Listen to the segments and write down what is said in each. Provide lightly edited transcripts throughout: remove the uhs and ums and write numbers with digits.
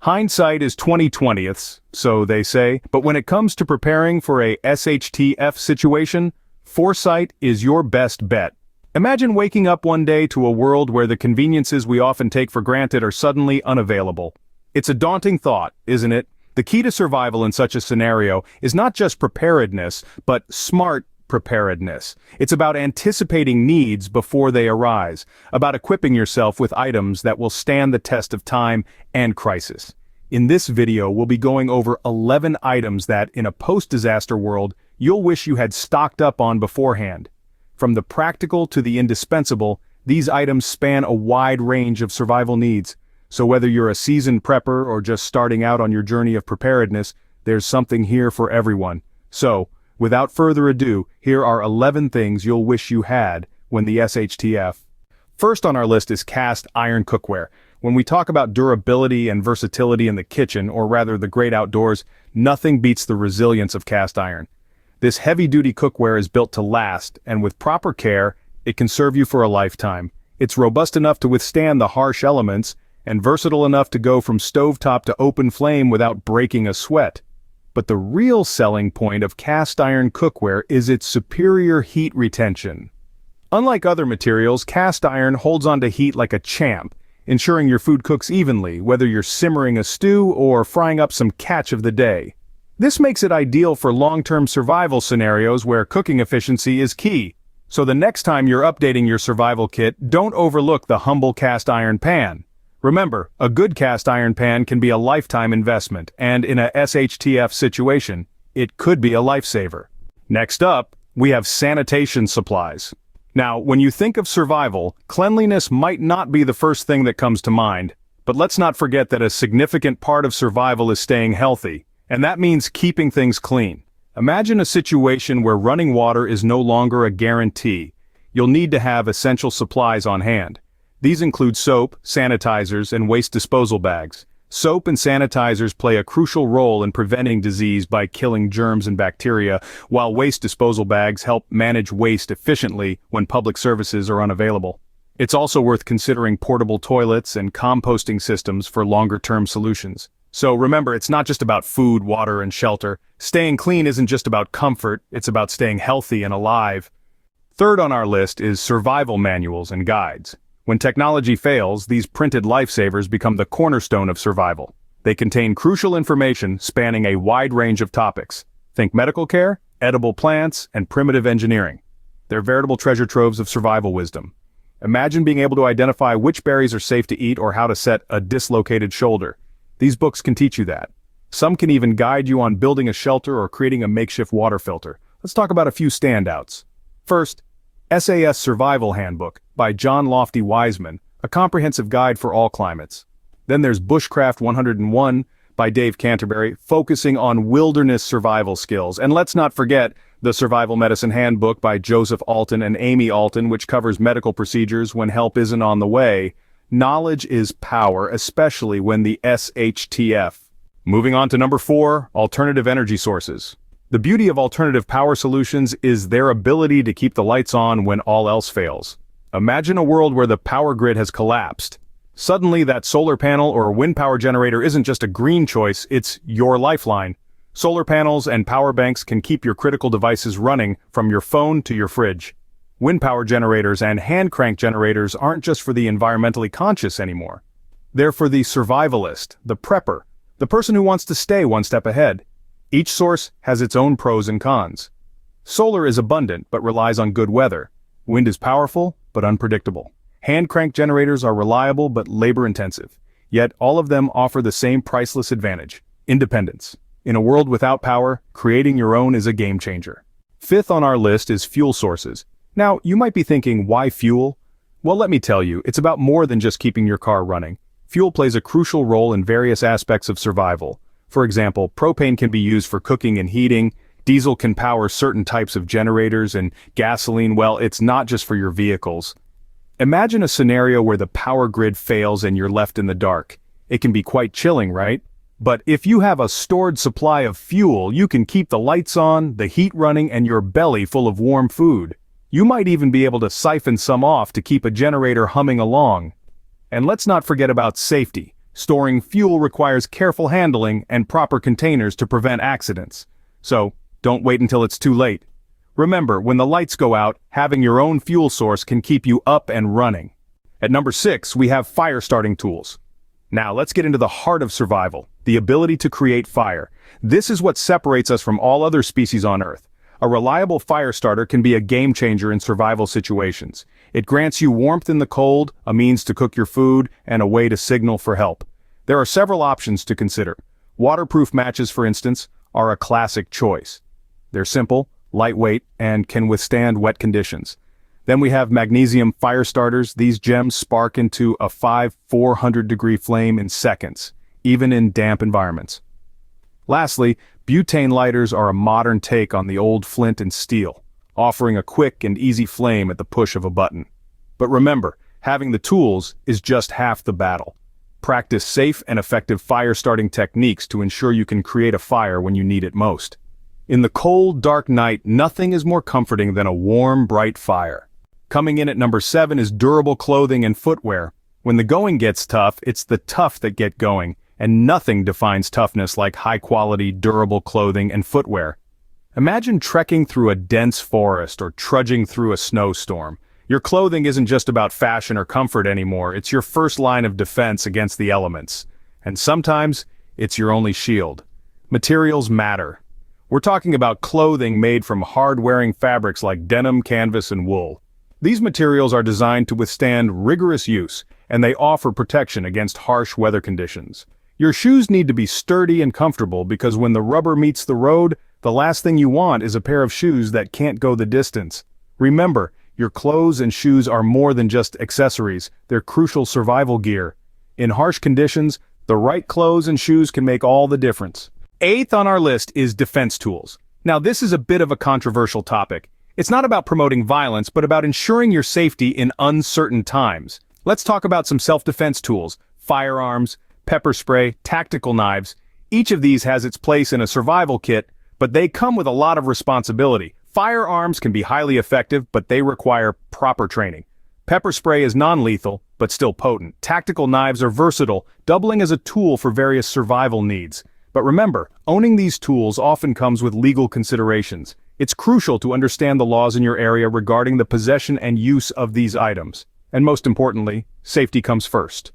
Hindsight is 20/20ths, so they say, but when it comes to preparing for a SHTF situation, foresight is your best bet. Imagine waking up one day to a world where the conveniences we often take for granted are suddenly unavailable. It's a daunting thought, isn't it? The key to survival in such a scenario is not just preparedness, but smart preparedness. It's about anticipating needs before they arise, about equipping yourself with items that will stand the test of time and crisis. In this video, we'll be going over 11 items that, in a post-disaster world, you'll wish you had stocked up on beforehand. From the practical to the indispensable, these items span a wide range of survival needs. So whether you're a seasoned prepper or just starting out on your journey of preparedness, there's something here for everyone. So, without further ado, here are 11 things you'll wish you had when the SHTF. First on our list is cast iron cookware. When we talk about durability and versatility in the kitchen, or rather the great outdoors, nothing beats the resilience of cast iron. This heavy-duty cookware is built to last, and with proper care, it can serve you for a lifetime. It's robust enough to withstand the harsh elements, and versatile enough to go from stovetop to open flame without breaking a sweat. But the real selling point of cast iron cookware is its superior heat retention. Unlike other materials, cast iron holds onto heat like a champ, ensuring your food cooks evenly, whether you're simmering a stew or frying up some catch of the day. This makes it ideal for long-term survival scenarios where cooking efficiency is key. So the next time you're updating your survival kit, don't overlook the humble cast iron pan. Remember, a good cast iron pan can be a lifetime investment, and in a SHTF situation, it could be a lifesaver. Next up, we have sanitation supplies. Now, when you think of survival, cleanliness might not be the first thing that comes to mind, but let's not forget that a significant part of survival is staying healthy, and that means keeping things clean. Imagine a situation where running water is no longer a guarantee. You'll need to have essential supplies on hand. These include soap, sanitizers, and waste disposal bags. Soap and sanitizers play a crucial role in preventing disease by killing germs and bacteria, while waste disposal bags help manage waste efficiently when public services are unavailable. It's also worth considering portable toilets and composting systems for longer-term solutions. So remember, it's not just about food, water, and shelter. Staying clean isn't just about comfort, it's about staying healthy and alive. Third on our list is survival manuals and guides. When technology fails, these printed lifesavers become the cornerstone of survival. They contain crucial information spanning a wide range of topics. Think medical care, edible plants, and primitive engineering. They're veritable treasure troves of survival wisdom. Imagine being able to identify which berries are safe to eat or how to set a dislocated shoulder. These books can teach you that. Some can even guide you on building a shelter or creating a makeshift water filter. Let's talk about a few standouts. First, SAS Survival Handbook by John Lofty Wiseman, a comprehensive guide for all climates. Then there's Bushcraft 101 by Dave Canterbury, focusing on wilderness survival skills. And let's not forget the Survival Medicine Handbook by Joseph Alton and Amy Alton, which covers medical procedures when help isn't on the way. Knowledge is power, especially when the SHTF. Moving on to number 4, alternative energy sources. The beauty of alternative power solutions is their ability to keep the lights on when all else fails. Imagine a world where the power grid has collapsed. Suddenly, that solar panel or wind power generator isn't just a green choice, it's your lifeline. Solar panels and power banks can keep your critical devices running from your phone to your fridge. Wind power generators and hand crank generators aren't just for the environmentally conscious anymore. They're for the survivalist, the prepper, the person who wants to stay one step ahead. Each source has its own pros and cons. Solar is abundant but relies on good weather. Wind is powerful but unpredictable. Hand crank generators are reliable but labor-intensive. Yet all of them offer the same priceless advantage: independence. In a world without power, creating your own is a game changer. Fifth on our list is fuel sources. Now, you might be thinking, why fuel? Well, let me tell you, it's about more than just keeping your car running. Fuel plays a crucial role in various aspects of survival. For example, propane can be used for cooking and heating, diesel can power certain types of generators, and gasoline, well, it's not just for your vehicles. Imagine a scenario where the power grid fails and you're left in the dark. It can be quite chilling, right? But if you have a stored supply of fuel, you can keep the lights on, the heat running, and your belly full of warm food. You might even be able to siphon some off to keep a generator humming along. And let's not forget about safety. Storing fuel requires careful handling and proper containers to prevent accidents. So, don't wait until it's too late. Remember, when the lights go out, having your own fuel source can keep you up and running. At number 6, we have fire starting tools. Now, let's get into the heart of survival, the ability to create fire. This is what separates us from all other species on Earth. A reliable fire starter can be a game changer in survival situations. It grants you warmth in the cold, a means to cook your food, and a way to signal for help. There are several options to consider. Waterproof matches, for instance, are a classic choice. They're simple, lightweight, and can withstand wet conditions. Then we have magnesium fire starters. These gems spark into a 400-degree flame in seconds, even in damp environments. Lastly, butane lighters are a modern take on the old flint and steel, offering a quick and easy flame at the push of a button. But remember, having the tools is just half the battle. Practice safe and effective fire-starting techniques to ensure you can create a fire when you need it most. In the cold, dark night, nothing is more comforting than a warm, bright fire. Coming in at number 7 is durable clothing and footwear. When the going gets tough, it's the tough that get going, and nothing defines toughness like high-quality, durable clothing and footwear. Imagine trekking through a dense forest or trudging through a snowstorm. Your clothing isn't just about fashion or comfort anymore, it's your first line of defense against the elements. And sometimes, it's your only shield. Materials matter. We're talking about clothing made from hard-wearing fabrics like denim, canvas, and wool. These materials are designed to withstand rigorous use, and they offer protection against harsh weather conditions. Your shoes need to be sturdy and comfortable because when the rubber meets the road, the last thing you want is a pair of shoes that can't go the distance. Remember, your clothes and shoes are more than just accessories, they're crucial survival gear. In harsh conditions, the right clothes and shoes can make all the difference. 8th on our list is defense tools. Now this is a bit of a controversial topic. It's not about promoting violence, but about ensuring your safety in uncertain times. Let's talk about some self-defense tools: firearms, pepper spray, tactical knives. Each of these has its place in a survival kit, but they come with a lot of responsibility. Firearms can be highly effective, but they require proper training. Pepper spray is non-lethal, but still potent. Tactical knives are versatile, doubling as a tool for various survival needs. But remember, owning these tools often comes with legal considerations. It's crucial to understand the laws in your area regarding the possession and use of these items. And most importantly, safety comes first.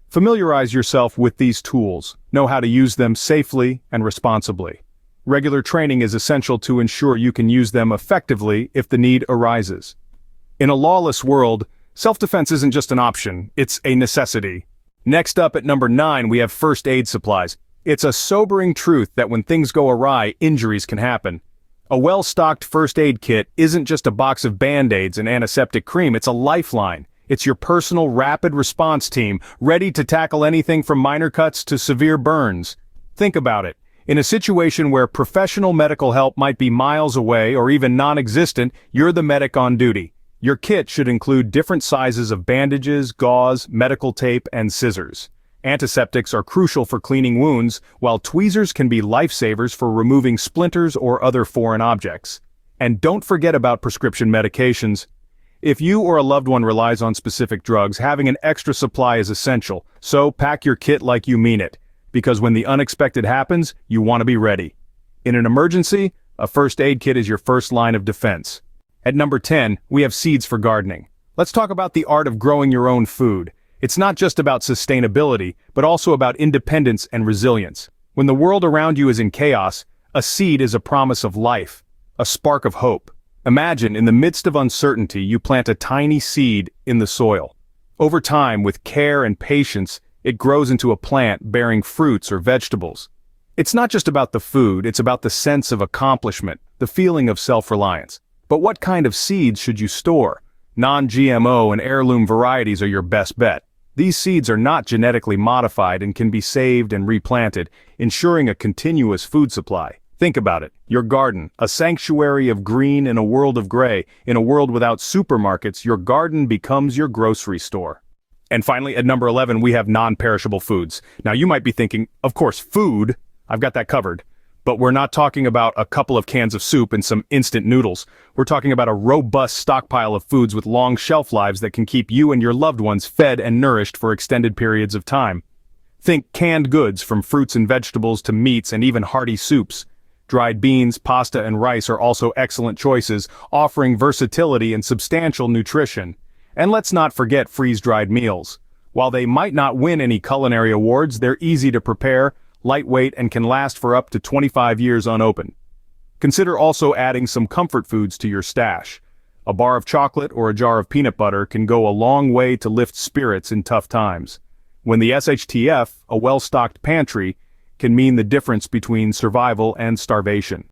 Familiarize yourself with these tools. Know how to use them safely and responsibly. Regular training is essential to ensure you can use them effectively if the need arises. In a lawless world, self-defense isn't just an option, it's a necessity. Next up at number 9, we have first aid supplies. It's a sobering truth that when things go awry, injuries can happen. A well-stocked first aid kit isn't just a box of Band-Aids and antiseptic cream, it's a lifeline. It's your personal rapid response team, ready to tackle anything from minor cuts to severe burns. Think about it. In a situation where professional medical help might be miles away or even non-existent, you're the medic on duty. Your kit should include different sizes of bandages, gauze, medical tape, and scissors. Antiseptics are crucial for cleaning wounds, while tweezers can be lifesavers for removing splinters or other foreign objects. And don't forget about prescription medications. If you or a loved one relies on specific drugs, having an extra supply is essential, so pack your kit like you mean it, because when the unexpected happens, you want to be ready. In an emergency, a first aid kit is your first line of defense. At number 10, we have seeds for gardening. Let's talk about the art of growing your own food. It's not just about sustainability, but also about independence and resilience. When the world around you is in chaos, a seed is a promise of life, a spark of hope. Imagine, in the midst of uncertainty, you plant a tiny seed in the soil. Over time, with care and patience, it grows into a plant bearing fruits or vegetables. It's not just about the food, it's about the sense of accomplishment, the feeling of self-reliance. But what kind of seeds should you store? Non-GMO and heirloom varieties are your best bet. These seeds are not genetically modified and can be saved and replanted, ensuring a continuous food supply. Think about it. Your garden, a sanctuary of green in a world of gray. In a world without supermarkets, your garden becomes your grocery store. And finally, at number 11, we have non-perishable foods. Now you might be thinking, of course, food, I've got that covered. But we're not talking about a couple of cans of soup and some instant noodles. We're talking about a robust stockpile of foods with long shelf lives that can keep you and your loved ones fed and nourished for extended periods of time. Think canned goods from fruits and vegetables to meats and even hearty soups. Dried beans, pasta, and rice are also excellent choices, offering versatility and substantial nutrition. And let's not forget freeze-dried meals. While they might not win any culinary awards, they're easy to prepare, lightweight, and can last for up to 25 years unopened. Consider also adding some comfort foods to your stash. A bar of chocolate or a jar of peanut butter can go a long way to lift spirits in tough times. When the SHTF, a well-stocked pantry, can mean the difference between survival and starvation.